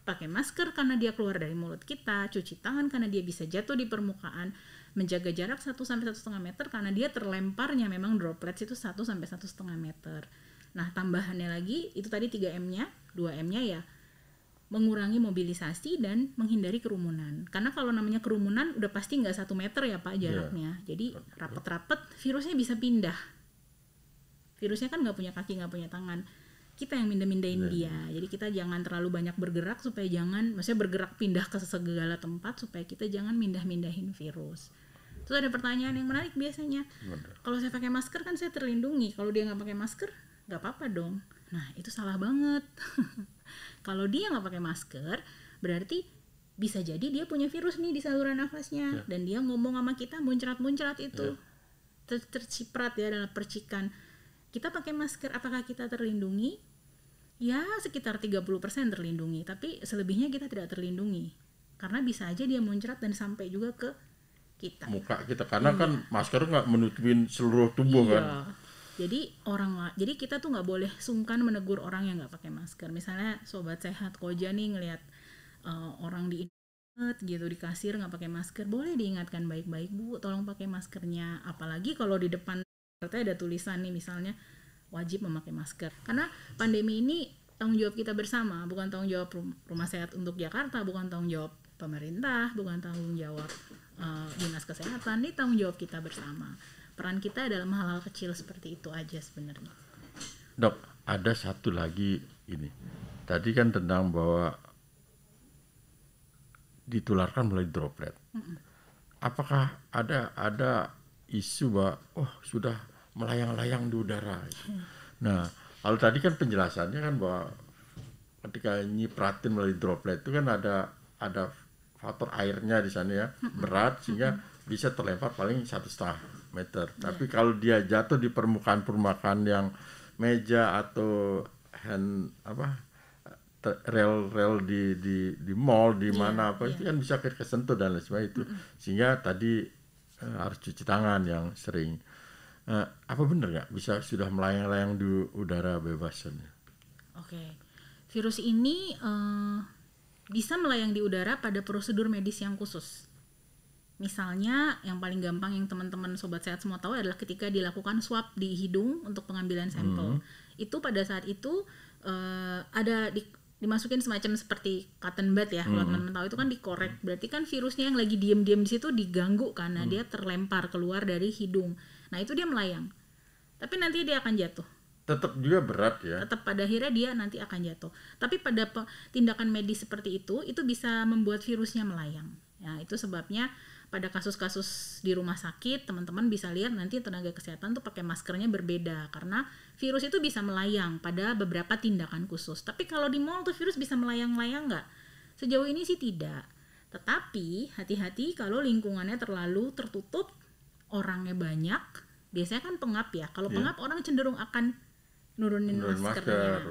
Pakai masker karena dia keluar dari mulut kita, cuci tangan karena dia bisa jatuh di permukaan, menjaga jarak 1 sampai 1,5 meter karena dia terlemparnya memang droplets itu 1 sampai 1,5 meter. Nah, tambahannya lagi itu tadi 3M-nya, 2M-nya ya mengurangi mobilisasi dan menghindari kerumunan. Karena kalau namanya kerumunan udah pasti nggak 1 meter ya Pak jaraknya. Jadi rapet-rapet virusnya bisa pindah. Virusnya kan nggak punya kaki, nggak punya tangan. Kita yang mindahin dia. Jadi kita jangan terlalu banyak bergerak supaya maksudnya bergerak pindah ke segala tempat supaya kita jangan mindahin virus. Terus ada pertanyaan yang menarik biasanya. Kalau saya pakai masker kan saya terlindungi. Kalau dia nggak pakai masker nggak apa-apa dong. Nah itu salah banget. Kalau dia nggak pakai masker, berarti bisa jadi dia punya virus nih di saluran nafasnya, dan dia ngomong sama kita muncrat-muncrat itu, terciprat ya dalam percikan. Kita pakai masker, apakah kita terlindungi? Ya sekitar 30% terlindungi, tapi selebihnya kita tidak terlindungi, karena bisa aja dia muncrat dan sampai juga ke kita. Muka kita, karena kan masker nggak menutupin seluruh tubuh kan. Jadi kita tuh nggak boleh sungkan menegur orang yang nggak pakai masker. Misalnya sobat sehat koja nih ngelihat orang di internet gitu di kasir nggak pakai masker, boleh diingatkan baik-baik, Bu, tolong pakai maskernya. Apalagi kalau di depan ada tulisan nih misalnya wajib memakai masker. Karena pandemi ini tanggung jawab kita bersama, bukan tanggung jawab Rumah Sehat untuk Jakarta, bukan tanggung jawab pemerintah, bukan tanggung jawab dinas kesehatan, ini tanggung jawab kita bersama. Peran kita dalam hal-hal kecil seperti itu aja sebenarnya. Dok, ada satu lagi ini. Tadi kan tentang bahwa ditularkan melalui droplet. Apakah ada isu bahwa sudah melayang-layang di udara? Nah, kalau tadi kan penjelasannya kan bahwa ketika nyipratin melalui droplet itu kan ada faktor airnya di sana ya, berat sehingga bisa terlempar paling 1,5 meter. Tapi kalau dia jatuh di permukaan yang meja atau rel di mall di mana itu kan bisa kesentuh dan lain sebagainya itu. Sehingga tadi harus cuci tangan yang sering. Apa benar nggak bisa sudah melayang-layang di udara bebas? Oke. Virus ini bisa melayang di udara pada prosedur medis yang khusus. Misalnya yang paling gampang yang teman-teman sobat sehat semua tahu adalah ketika dilakukan swab di hidung untuk pengambilan sampel. Itu pada saat itu ada dimasukin semacam seperti cotton bud ya, kalau teman-teman tahu itu kan dikorek. Berarti kan virusnya yang lagi diem-diem di situ diganggu karena dia terlempar keluar dari hidung. Nah itu dia melayang. Tapi nanti dia akan jatuh. Tetap juga berat ya. Tetap pada akhirnya dia nanti akan jatuh. Tapi pada tindakan medis seperti itu bisa membuat virusnya melayang. Ya itu sebabnya pada kasus-kasus di rumah sakit teman-teman bisa lihat nanti tenaga kesehatan tuh pakai maskernya berbeda karena virus itu bisa melayang pada beberapa tindakan khusus. Tapi kalau di mall tuh virus bisa melayang-layang nggak? Sejauh ini sih tidak. Tetapi hati-hati kalau lingkungannya terlalu tertutup, orangnya banyak, biasanya kan pengap ya. Kalau pengap orang cenderung akan nurunin maskernya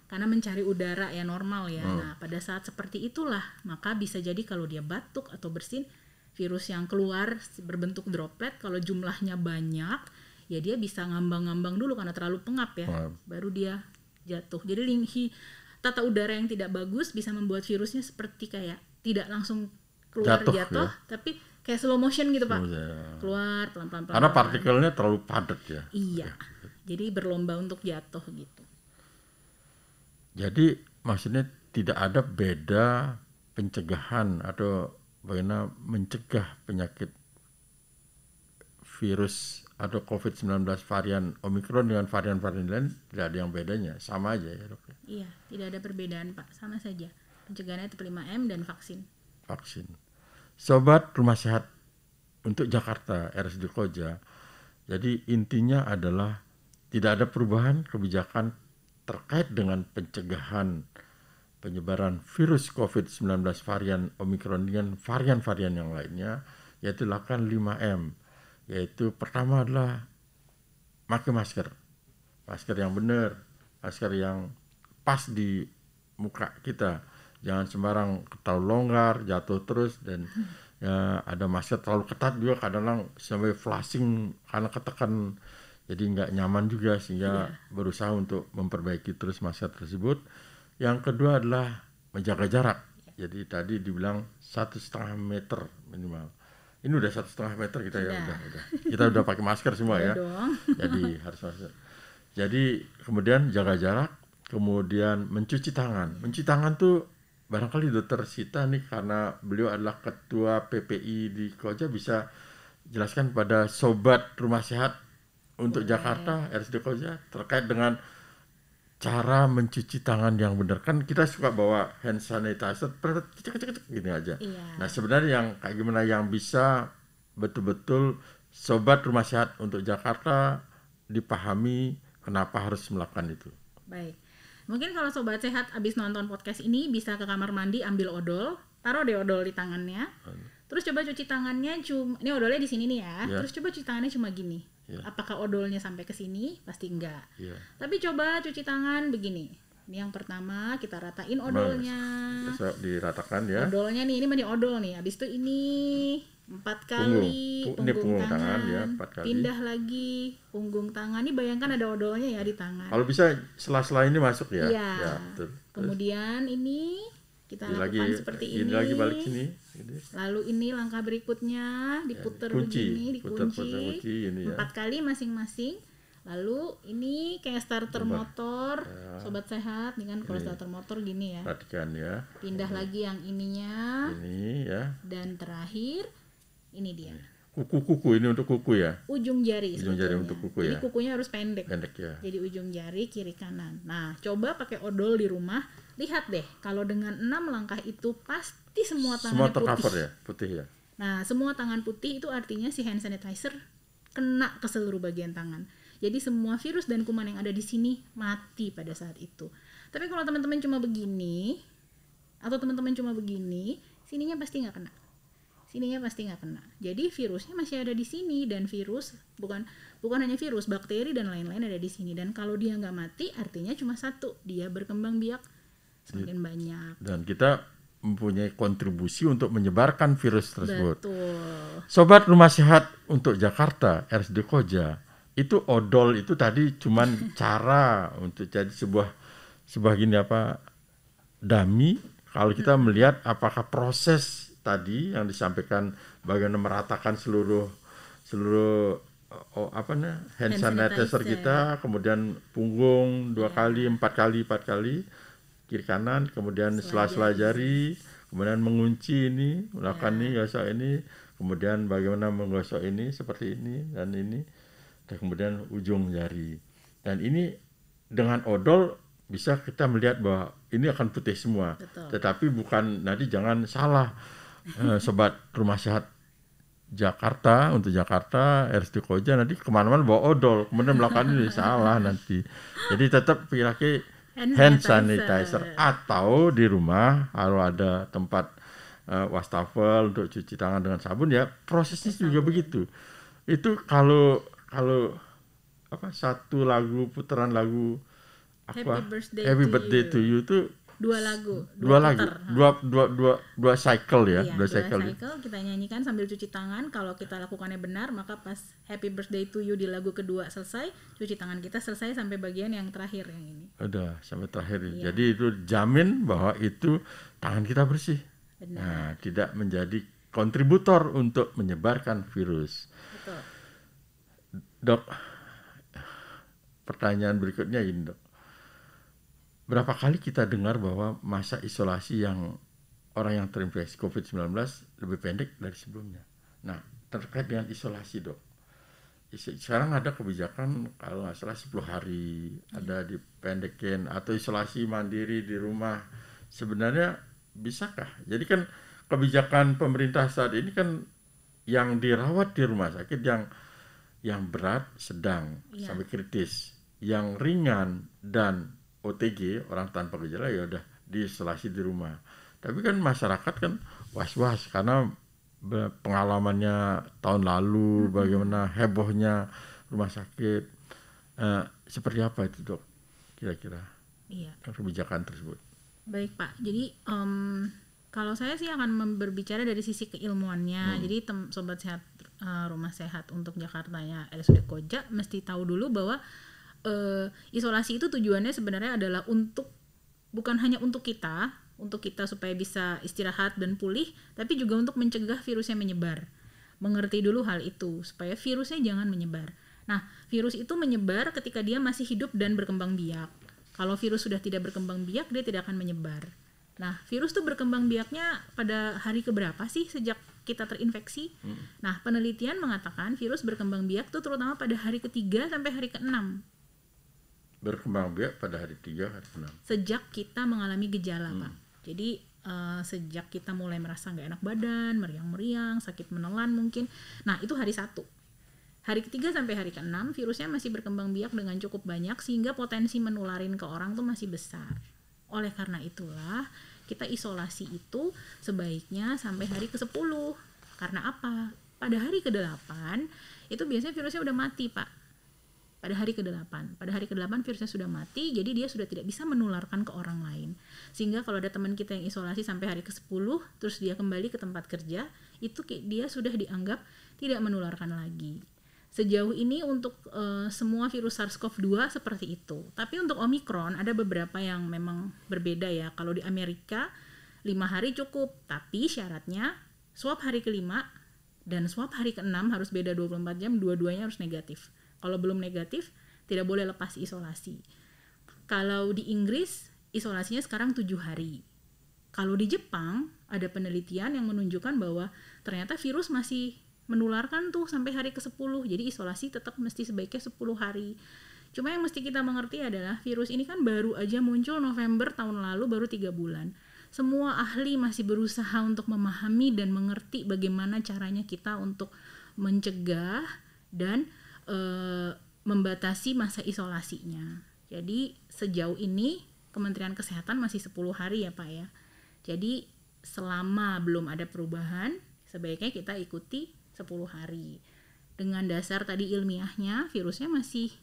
karena mencari udara ya normal ya. Nah pada saat seperti itulah maka bisa jadi kalau dia batuk atau bersin, virus yang keluar berbentuk droplet kalau jumlahnya banyak ya dia bisa ngambang-ngambang dulu karena terlalu pengap ya, baru dia jatuh. Jadi tata udara yang tidak bagus bisa membuat virusnya seperti kayak tidak langsung keluar jatuh ya. Tapi kayak slow motion gitu Pak, keluar pelan-pelan. Karena partikelnya terlalu padat ya. Iya, jadi berlomba untuk jatuh gitu. Jadi maksudnya tidak ada beda pencegahan atau bagaimana mencegah penyakit virus atau COVID-19 varian Omicron dengan varian-varian lain, tidak ada yang bedanya, sama aja ya dok? Iya, tidak ada perbedaan Pak, sama saja. Pencegahannya tetap 5M dan vaksin. Sobat Rumah Sehat untuk Jakarta, RSUD Koja, jadi intinya adalah tidak ada perubahan kebijakan terkait dengan pencegahan penyebaran virus COVID-19 varian Omicron dengan varian-varian yang lainnya, yaitu lakukan 5M. Yaitu pertama adalah pakai masker yang benar, masker yang pas di muka kita, jangan sembarang terlalu longgar, jatuh terus, dan ya, ada masker terlalu ketat juga kadang-kadang sampai flashing karena ketekan, jadi nggak nyaman juga, sehingga berusaha untuk memperbaiki terus masker tersebut. Yang kedua adalah menjaga jarak. Jadi tadi dibilang 1,5 meter minimal. Ini udah 1,5 meter kita ya, udah. Kita udah pakai masker semua ya. Jadi harus masker. Jadi kemudian jaga jarak, kemudian mencuci tangan. Mencuci tangan tuh barangkali Dokter Sita nih, karena beliau adalah ketua PPI di Koja, bisa jelaskan pada sobat rumah sehat untuk Jakarta, RSUD Koja, terkait dengan cara mencuci tangan yang benar. Kan kita suka bawa hand sanitizer, gini aja. Nah sebenarnya yang kayak gimana yang bisa betul-betul sobat rumah sehat untuk Jakarta dipahami kenapa harus melakukan itu. Baik, mungkin kalau sobat sehat abis nonton podcast ini bisa ke kamar mandi, ambil odol, taruh deh odol di tangannya, terus coba cuci tangannya, ini odolnya di sini nih ya, terus coba cuci tangannya cuma gini. Apakah odolnya sampai ke sini? Pasti enggak. Tapi coba cuci tangan begini. Ini yang pertama, kita ratain odolnya. Diratakan ya. Odolnya nih, ini mah odol nih. Habis itu ini 4 kali punggung tangan ya, 4 kali. Pindah lagi punggung tangan. Ini bayangkan ada odolnya ya di tangan. Kalau bisa sela-sela ini masuk ya. Iya. Ya, betul. Kemudian ini kita lakukan seperti ini. Ini lagi balik sini. Lalu ini langkah berikutnya, diputer begini, dikunci, ini 4 kali masing-masing. Lalu ini kayak starter motor, sobat sehat, dengan kalau starter motor gini ya. Perhatikan ya. Pindah lagi yang ininya. Ini ya. Dan terakhir ini dia. Kuku ini untuk kuku ya. Ujung jari. Ujung jari untuk kuku ya. Jadi kukunya harus pendek. Pendek ya. Jadi ujung jari kiri kanan. Nah, coba pakai odol di rumah. Lihat deh, kalau dengan 6 langkah itu pasti semua tangannya putih. Semua tercover ya, putih ya. Nah, semua tangan putih itu artinya si hand sanitizer kena ke seluruh bagian tangan. Jadi semua virus dan kuman yang ada di sini mati pada saat itu. Tapi kalau teman-teman cuma begini, atau teman-teman cuma begini, sininya pasti nggak kena. Sininya pasti nggak kena. Jadi virusnya masih ada di sini, dan virus bukan hanya virus, bakteri dan lain-lain ada di sini. Dan kalau dia nggak mati, artinya cuma satu, dia berkembang biak semakin banyak. Dan kita mempunyai kontribusi untuk menyebarkan virus tersebut. Betul. Sobat rumah sehat untuk Jakarta, RSUD Koja, itu odol itu tadi cuman cara untuk jadi sebuah gini apa, dummy. Kalau kita melihat apakah proses tadi yang disampaikan bagaimana meratakan seluruh hand sanitizer kita, kemudian punggung 2 kali, 4 kali kiri kanan, kemudian sela-sela jari, kemudian mengunci ini, melakukan ini, gosok ini, kemudian bagaimana menggosok ini seperti ini dan ini, dan kemudian ujung jari. Dan ini dengan odol bisa kita melihat bahwa ini akan putih semua. Betul. Tetapi bukan, nanti jangan salah, sobat rumah sehat Jakarta, untuk Jakarta, RSUD Koja nanti kemana-mana bawa odol, kemudian melakukan ini salah nanti. Jadi tetap pakai hand sanitizer, atau di rumah kalau ada tempat wastafel untuk cuci tangan dengan sabun ya, prosesnya juga begitu. Itu kalau satu lagu, putaran lagu apa, Happy Birthday to You itu 2 lagu, dua cycle ya, iya, 2 cycle kita nyanyikan sambil cuci tangan. Kalau kita lakukannya benar, maka pas Happy Birthday to You di lagu kedua selesai, cuci tangan kita selesai sampai bagian yang terakhir yang ini. Udah sampai terakhir. Iya. Jadi itu jamin bahwa itu tangan kita bersih. Benar. Nah, tidak menjadi kontributor untuk menyebarkan virus. Betul. Dok, pertanyaan berikutnya ini, Dok. Berapa kali kita dengar bahwa masa isolasi yang orang yang terinfeksi COVID-19 lebih pendek dari sebelumnya. Nah, terkait dengan isolasi, Dok. Sekarang ada kebijakan kalau nggak salah 10 hari, ada dipendekin, atau isolasi mandiri di rumah. Sebenarnya bisakah? Jadi kan kebijakan pemerintah saat ini kan yang dirawat di rumah sakit yang berat, sedang, sampai kritis. Yang ringan dan OTG, orang tanpa gejala, ya udah diisolasi di rumah. Tapi kan masyarakat kan was-was karena pengalamannya tahun lalu, bagaimana hebohnya rumah sakit. Seperti apa itu dok kira-kira kebijakan tersebut? Baik Pak, jadi kalau saya sih akan berbicara dari sisi keilmuannya. Jadi sobat sehat rumah sehat untuk Jakartanya RSUD Koja mesti tahu dulu bahwa isolasi itu tujuannya sebenarnya adalah bukan hanya untuk kita supaya bisa istirahat dan pulih, tapi juga untuk mencegah virusnya menyebar. Mengerti dulu hal itu supaya virusnya jangan menyebar. Nah, virus itu menyebar ketika dia masih hidup dan berkembang biak. Kalau virus sudah tidak berkembang biak, dia tidak akan menyebar. Nah, virus itu berkembang biaknya pada hari keberapa sih sejak kita terinfeksi? Nah, penelitian mengatakan virus berkembang biak itu terutama pada hari ke-3 sampai hari ke-6. Berkembang biak pada hari 3, hari ke-6. Sejak kita mengalami gejala, Pak. Jadi, sejak kita mulai merasa nggak enak badan, meriang-meriang, sakit menelan mungkin. Nah, itu hari 1. Hari ke-3 sampai hari ke-6, virusnya masih berkembang biak dengan cukup banyak sehingga potensi menularin ke orang tuh masih besar. Oleh karena itulah kita isolasi itu sebaiknya sampai hari ke-10. Karena apa? Pada hari ke-8 itu biasanya virusnya udah mati, Pak. Pada hari ke-8 virusnya sudah mati, jadi dia sudah tidak bisa menularkan ke orang lain. Sehingga kalau ada teman kita yang isolasi sampai hari ke-10 terus dia kembali ke tempat kerja, itu dia sudah dianggap tidak menularkan lagi. Sejauh ini untuk semua virus SARS-CoV-2 seperti itu. Tapi untuk Omicron ada beberapa yang memang berbeda ya. Kalau di Amerika 5 hari cukup, tapi syaratnya swab hari ke-5 dan swab hari ke-6 harus beda 24 jam, dua-duanya harus negatif. Kalau belum negatif, tidak boleh lepas isolasi. Kalau di Inggris, isolasinya sekarang 7 hari. Kalau di Jepang, ada penelitian yang menunjukkan bahwa ternyata virus masih menularkan tuh sampai hari ke-10. Jadi isolasi tetap mesti sebaiknya 10 hari. Cuma yang mesti kita mengerti adalah virus ini kan baru aja muncul November tahun lalu, baru 3 bulan. Semua ahli masih berusaha untuk memahami dan mengerti bagaimana caranya kita untuk mencegah dan membatasi masa isolasinya. Jadi sejauh ini Kementerian Kesehatan masih 10 hari ya Pak ya. Jadi selama belum ada perubahan, sebaiknya kita ikuti 10 hari. Dengan dasar tadi ilmiahnya, virusnya masih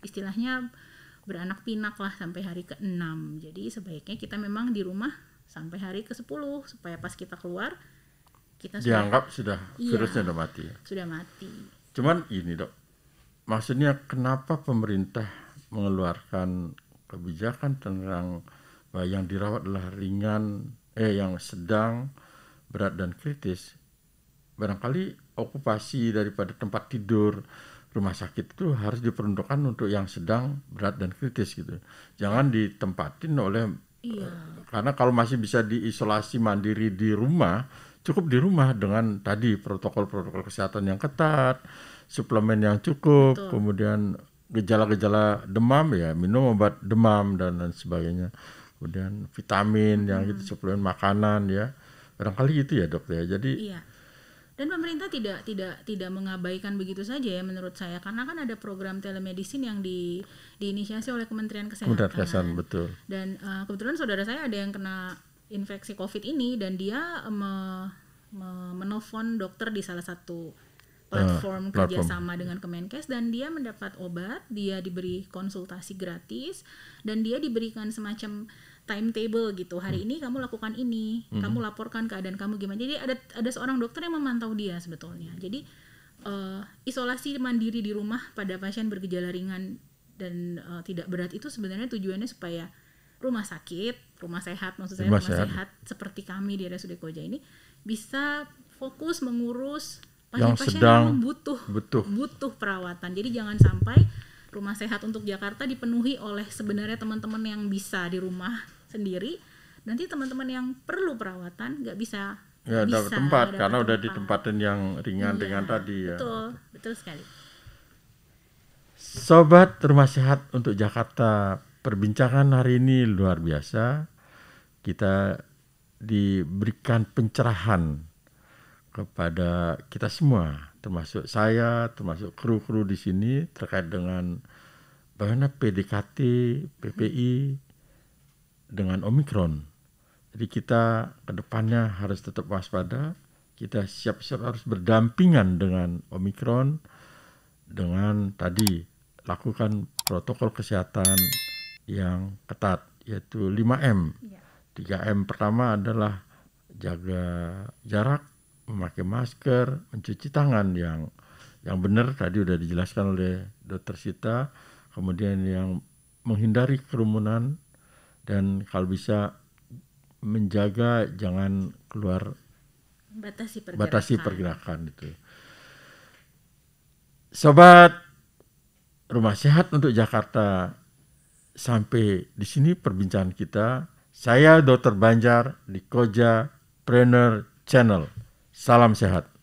istilahnya beranak pinak lah sampai hari ke-6. Jadi sebaiknya kita memang di rumah sampai hari ke-10 supaya pas kita keluar kita dianggap sudah virusnya udah mati. Sudah mati. Cuman ini dok, maksudnya kenapa pemerintah mengeluarkan kebijakan tentang yang dirawat adalah ringan, yang sedang, berat dan kritis. Barangkali okupasi daripada tempat tidur rumah sakit itu harus diperuntukkan untuk yang sedang, berat dan kritis gitu. Jangan ditempatin oleh karena kalau masih bisa diisolasi mandiri di rumah, cukup di rumah dengan tadi protokol-protokol kesehatan yang ketat, suplemen yang cukup, kemudian gejala-gejala demam ya minum obat demam dan sebagainya. Kemudian vitamin yang itu suplemen makanan ya. Barangkali itu ya dok ya. Jadi dan pemerintah tidak mengabaikan begitu saja ya menurut saya, karena kan ada program telemedicine yang diinisiasi oleh Kementerian Kesehatan. Betul. Dan kebetulan saudara saya ada yang kena infeksi COVID ini dan dia menelpon dokter di salah satu platform kerjasama dengan Kemenkes dan dia mendapat obat, dia diberi konsultasi gratis dan dia diberikan semacam timetable gitu. Hari ini kamu lakukan ini, kamu laporkan keadaan kamu gimana. Jadi ada seorang dokter yang memantau dia sebetulnya. Jadi isolasi mandiri di rumah pada pasien bergejala ringan dan tidak berat itu sebenarnya tujuannya supaya rumah sehat seperti kami di RSUD Koja ini bisa fokus mengurus pasien-pasien yang butuh perawatan. Jadi jangan sampai rumah sehat untuk Jakarta dipenuhi oleh sebenarnya teman-teman yang bisa di rumah sendiri. Nanti teman-teman yang perlu perawatan nggak bisa dapat tempat karena udah ditempatin yang ringan-ringan tadi ya. Betul sekali. Sobat Rumah Sehat untuk Jakarta, perbincangan hari ini luar biasa. Kita diberikan pencerahan kepada kita semua, termasuk saya, termasuk kru-kru di sini terkait dengan bagaimana PDKT, PPI dengan Omikron. Jadi kita ke depannya harus tetap waspada, kita siap-siap harus berdampingan dengan Omikron, dengan tadi lakukan protokol kesehatan yang ketat, yaitu 5M. 3M pertama adalah jaga jarak, memakai masker, mencuci tangan yang benar, tadi udah dijelaskan oleh Dr. Sita, kemudian yang menghindari kerumunan, dan kalau bisa menjaga jangan keluar, batasi pergerakan itu. Sobat Rumah Sehat untuk Jakarta, sampai di sini perbincangan kita. Saya Dr. Banjar di Koja Trainer Channel. Salam sehat.